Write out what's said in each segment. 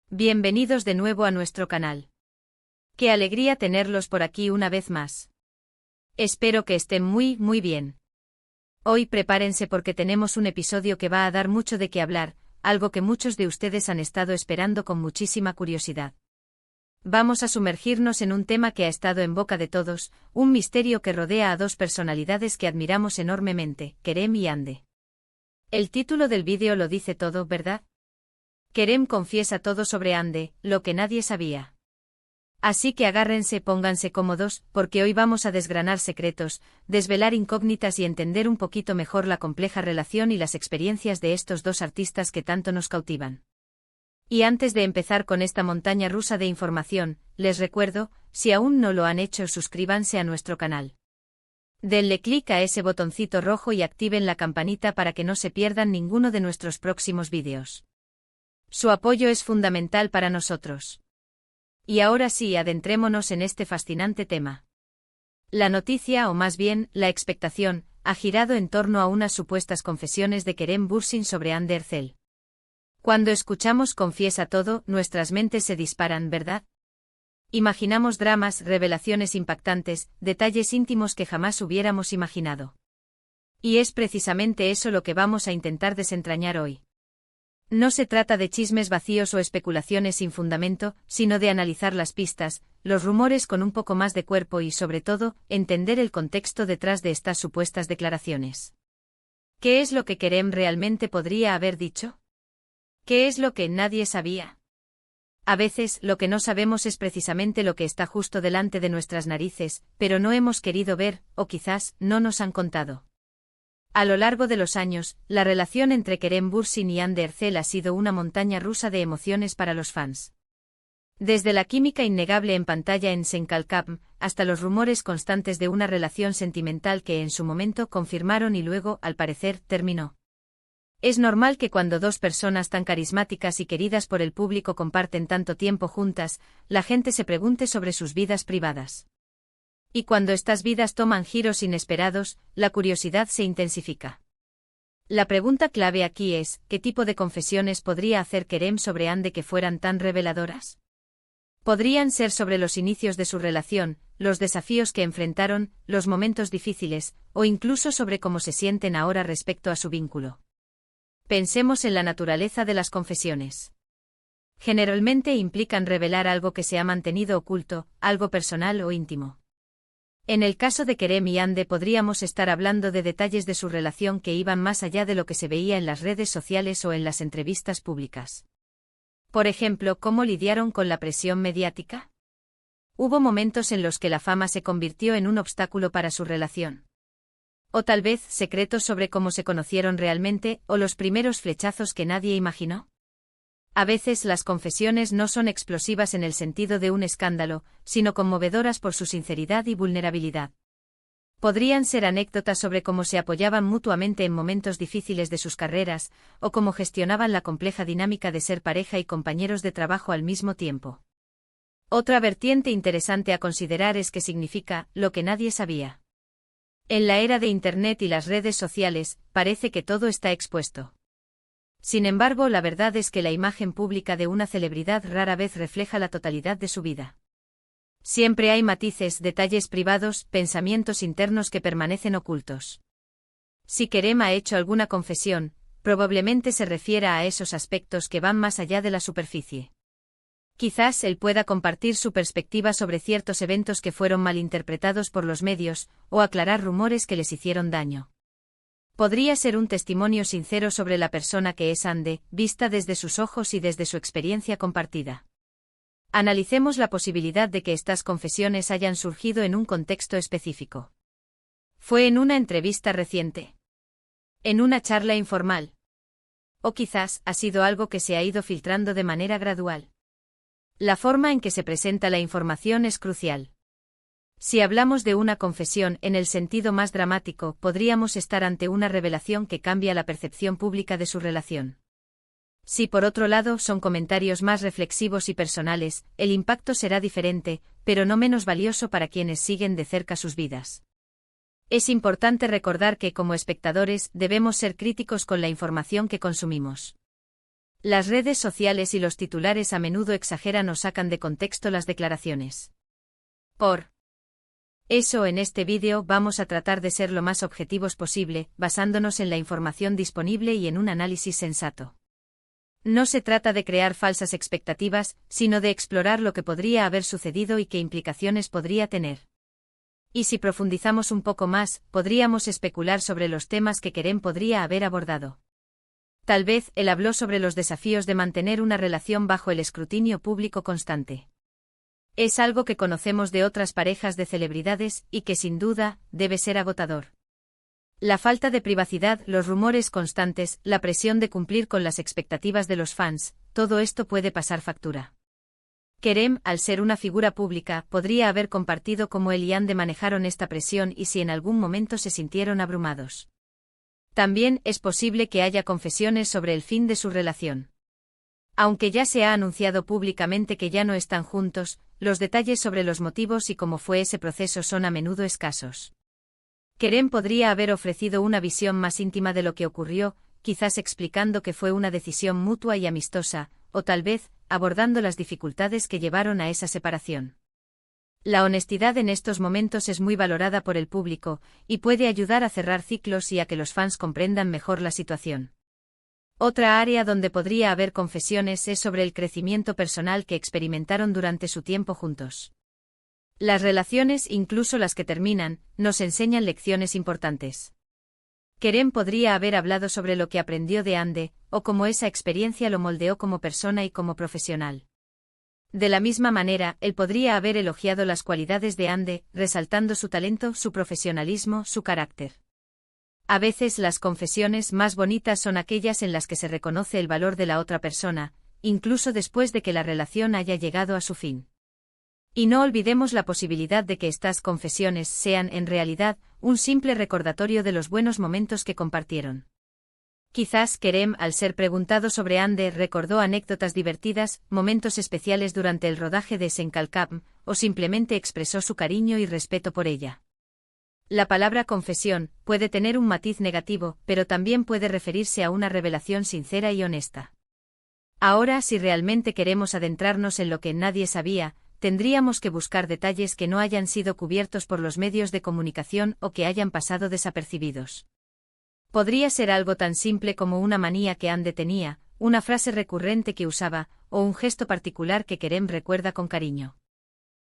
Bienvenidos de nuevo a nuestro canal. Qué alegría tenerlos por aquí una vez más. Espero que estén muy bien. Hoy prepárense porque tenemos un episodio que va a dar mucho de qué hablar, algo que muchos de ustedes han estado esperando con muchísima curiosidad. Vamos a sumergirnos en un tema que ha estado en boca de todos, un misterio que rodea a dos personalidades que admiramos enormemente, Kerem y Hande. El título del vídeo lo dice todo, ¿verdad? Kerem confiesa todo sobre Hande, lo que nadie sabía. Así que agárrense, pónganse cómodos, porque hoy vamos a desgranar secretos, desvelar incógnitas y entender un poquito mejor la compleja relación y las experiencias de estos dos artistas que tanto nos cautivan. Y antes de empezar con esta montaña rusa de información, les recuerdo, si aún no lo han hecho, suscríbanse a nuestro canal. Denle clic a ese botoncito rojo y activen la campanita para que no se pierdan ninguno de nuestros próximos vídeos. Su apoyo es fundamental para nosotros. Y ahora sí, adentrémonos en este fascinante tema. La noticia, o más bien, la expectación, ha girado en torno a unas supuestas confesiones de Kerem Bürsin sobre Hande Erçel. Cuando escuchamos "confiesa todo", nuestras mentes se disparan, ¿verdad? Imaginamos dramas, revelaciones impactantes, detalles íntimos que jamás hubiéramos imaginado. Y es precisamente eso lo que vamos a intentar desentrañar hoy. No se trata de chismes vacíos o especulaciones sin fundamento, sino de analizar las pistas, los rumores con un poco más de cuerpo y, sobre todo, entender el contexto detrás de estas supuestas declaraciones. ¿Qué es lo que Kerem realmente podría haber dicho? ¿Qué es lo que nadie sabía? A veces, lo que no sabemos es precisamente lo que está justo delante de nuestras narices, pero no hemos querido ver, o quizás, no nos han contado. A lo largo de los años, la relación entre Kerem Bürsin y Hande Erçel ha sido una montaña rusa de emociones para los fans. Desde la química innegable en pantalla en Sen Kalkam, hasta los rumores constantes de una relación sentimental que en su momento confirmaron y luego, al parecer, terminó. Es normal que cuando dos personas tan carismáticas y queridas por el público comparten tanto tiempo juntas, la gente se pregunte sobre sus vidas privadas. Y cuando estas vidas toman giros inesperados, la curiosidad se intensifica. La pregunta clave aquí es, ¿qué tipo de confesiones podría hacer Kerem sobre Hande que fueran tan reveladoras? Podrían ser sobre los inicios de su relación, los desafíos que enfrentaron, los momentos difíciles, o incluso sobre cómo se sienten ahora respecto a su vínculo. Pensemos en la naturaleza de las confesiones. Generalmente implican revelar algo que se ha mantenido oculto, algo personal o íntimo. En el caso de Kerem y Hande podríamos estar hablando de detalles de su relación que iban más allá de lo que se veía en las redes sociales o en las entrevistas públicas. Por ejemplo, ¿cómo lidiaron con la presión mediática? ¿Hubo momentos en los que la fama se convirtió en un obstáculo para su relación? O tal vez secretos sobre cómo se conocieron realmente, o los primeros flechazos que nadie imaginó. A veces las confesiones no son explosivas en el sentido de un escándalo, sino conmovedoras por su sinceridad y vulnerabilidad. Podrían ser anécdotas sobre cómo se apoyaban mutuamente en momentos difíciles de sus carreras, o cómo gestionaban la compleja dinámica de ser pareja y compañeros de trabajo al mismo tiempo. Otra vertiente interesante a considerar es qué significa lo que nadie sabía. En la era de Internet y las redes sociales, parece que todo está expuesto. Sin embargo, la verdad es que la imagen pública de una celebridad rara vez refleja la totalidad de su vida. Siempre hay matices, detalles privados, pensamientos internos que permanecen ocultos. Si Kerem ha hecho alguna confesión, probablemente se refiera a esos aspectos que van más allá de la superficie. Quizás él pueda compartir su perspectiva sobre ciertos eventos que fueron malinterpretados por los medios, o aclarar rumores que les hicieron daño. Podría ser un testimonio sincero sobre la persona que es Hande, vista desde sus ojos y desde su experiencia compartida. Analicemos la posibilidad de que estas confesiones hayan surgido en un contexto específico. ¿Fue en una entrevista reciente? ¿En una charla informal? ¿O quizás ha sido algo que se ha ido filtrando de manera gradual? La forma en que se presenta la información es crucial. Si hablamos de una confesión en el sentido más dramático, podríamos estar ante una revelación que cambia la percepción pública de su relación. Si por otro lado son comentarios más reflexivos y personales, el impacto será diferente, pero no menos valioso para quienes siguen de cerca sus vidas. Es importante recordar que como espectadores debemos ser críticos con la información que consumimos. Las redes sociales y los titulares a menudo exageran o sacan de contexto las declaraciones. Por eso en este vídeo vamos a tratar de ser lo más objetivos posible, basándonos en la información disponible y en un análisis sensato. No se trata de crear falsas expectativas, sino de explorar lo que podría haber sucedido y qué implicaciones podría tener. Y si profundizamos un poco más, podríamos especular sobre los temas que Kerem podría haber abordado. Tal vez él habló sobre los desafíos de mantener una relación bajo el escrutinio público constante. Es algo que conocemos de otras parejas de celebridades y que sin duda debe ser agotador. La falta de privacidad, los rumores constantes, la presión de cumplir con las expectativas de los fans, todo esto puede pasar factura. Kerem, al ser una figura pública, podría haber compartido cómo él y Hande manejaron esta presión y si en algún momento se sintieron abrumados. También es posible que haya confesiones sobre el fin de su relación. Aunque ya se ha anunciado públicamente que ya no están juntos, los detalles sobre los motivos y cómo fue ese proceso son a menudo escasos. Kerem podría haber ofrecido una visión más íntima de lo que ocurrió, quizás explicando que fue una decisión mutua y amistosa, o tal vez, abordando las dificultades que llevaron a esa separación. La honestidad en estos momentos es muy valorada por el público, y puede ayudar a cerrar ciclos y a que los fans comprendan mejor la situación. Otra área donde podría haber confesiones es sobre el crecimiento personal que experimentaron durante su tiempo juntos. Las relaciones, incluso las que terminan, nos enseñan lecciones importantes. Kerem podría haber hablado sobre lo que aprendió de Hande, o cómo esa experiencia lo moldeó como persona y como profesional. De la misma manera, él podría haber elogiado las cualidades de Hande, resaltando su talento, su profesionalismo, su carácter. A veces las confesiones más bonitas son aquellas en las que se reconoce el valor de la otra persona, incluso después de que la relación haya llegado a su fin. Y no olvidemos la posibilidad de que estas confesiones sean, en realidad, un simple recordatorio de los buenos momentos que compartieron. Quizás Kerem, al ser preguntado sobre Hande, recordó anécdotas divertidas, momentos especiales durante el rodaje de Senkalkam, o simplemente expresó su cariño y respeto por ella. La palabra confesión puede tener un matiz negativo, pero también puede referirse a una revelación sincera y honesta. Ahora, si realmente queremos adentrarnos en lo que nadie sabía, tendríamos que buscar detalles que no hayan sido cubiertos por los medios de comunicación o que hayan pasado desapercibidos. Podría ser algo tan simple como una manía que Hande tenía, una frase recurrente que usaba, o un gesto particular que Kerem recuerda con cariño.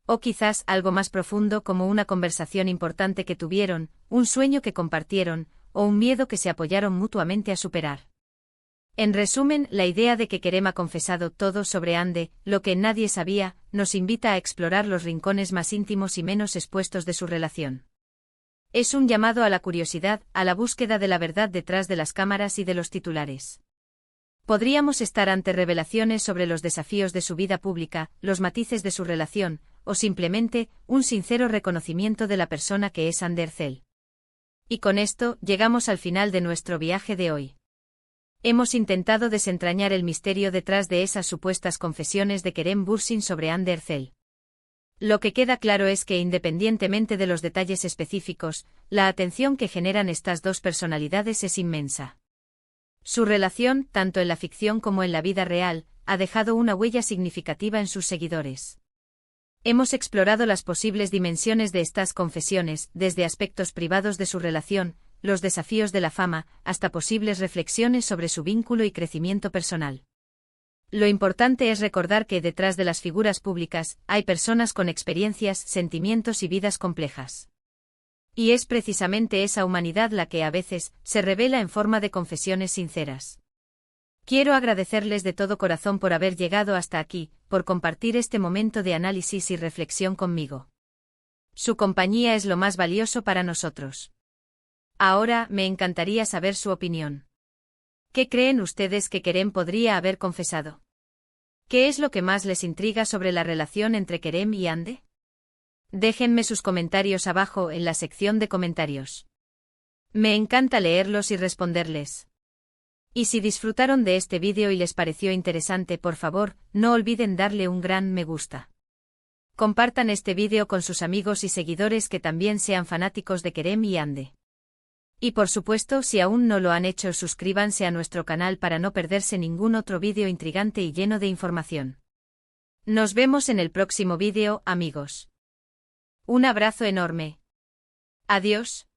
O quizás algo más profundo como una conversación importante que tuvieron, un sueño que compartieron, o un miedo que se apoyaron mutuamente a superar. En resumen, la idea de que Kerem ha confesado todo sobre Hande, lo que nadie sabía, nos invita a explorar los rincones más íntimos y menos expuestos de su relación. Es un llamado a la curiosidad, a la búsqueda de la verdad detrás de las cámaras y de los titulares. Podríamos estar ante revelaciones sobre los desafíos de su vida pública, los matices de su relación, o simplemente, un sincero reconocimiento de la persona que es Hande Erçel. Y con esto, llegamos al final de nuestro viaje de hoy. Hemos intentado desentrañar el misterio detrás de esas supuestas confesiones de Kerem Bürsin sobre Hande Erçel. Lo que queda claro es que independientemente de los detalles específicos, la atención que generan estas dos personalidades es inmensa. Su relación, tanto en la ficción como en la vida real, ha dejado una huella significativa en sus seguidores. Hemos explorado las posibles dimensiones de estas confesiones, desde aspectos privados de su relación, los desafíos de la fama, hasta posibles reflexiones sobre su vínculo y crecimiento personal. Lo importante es recordar que detrás de las figuras públicas, hay personas con experiencias, sentimientos y vidas complejas. Y es precisamente esa humanidad la que a veces se revela en forma de confesiones sinceras. Quiero agradecerles de todo corazón por haber llegado hasta aquí, por compartir este momento de análisis y reflexión conmigo. Su compañía es lo más valioso para nosotros. Ahora, me encantaría saber su opinión. ¿Qué creen ustedes que Kerem podría haber confesado? ¿Qué es lo que más les intriga sobre la relación entre Kerem y Hande? Déjenme sus comentarios abajo en la sección de comentarios. Me encanta leerlos y responderles. Y si disfrutaron de este vídeo y les pareció interesante, por favor, no olviden darle un gran me gusta. Compartan este vídeo con sus amigos y seguidores que también sean fanáticos de Kerem y Hande. Y por supuesto, si aún no lo han hecho, suscríbanse a nuestro canal para no perderse ningún otro vídeo intrigante y lleno de información. Nos vemos en el próximo vídeo, amigos. Un abrazo enorme. Adiós.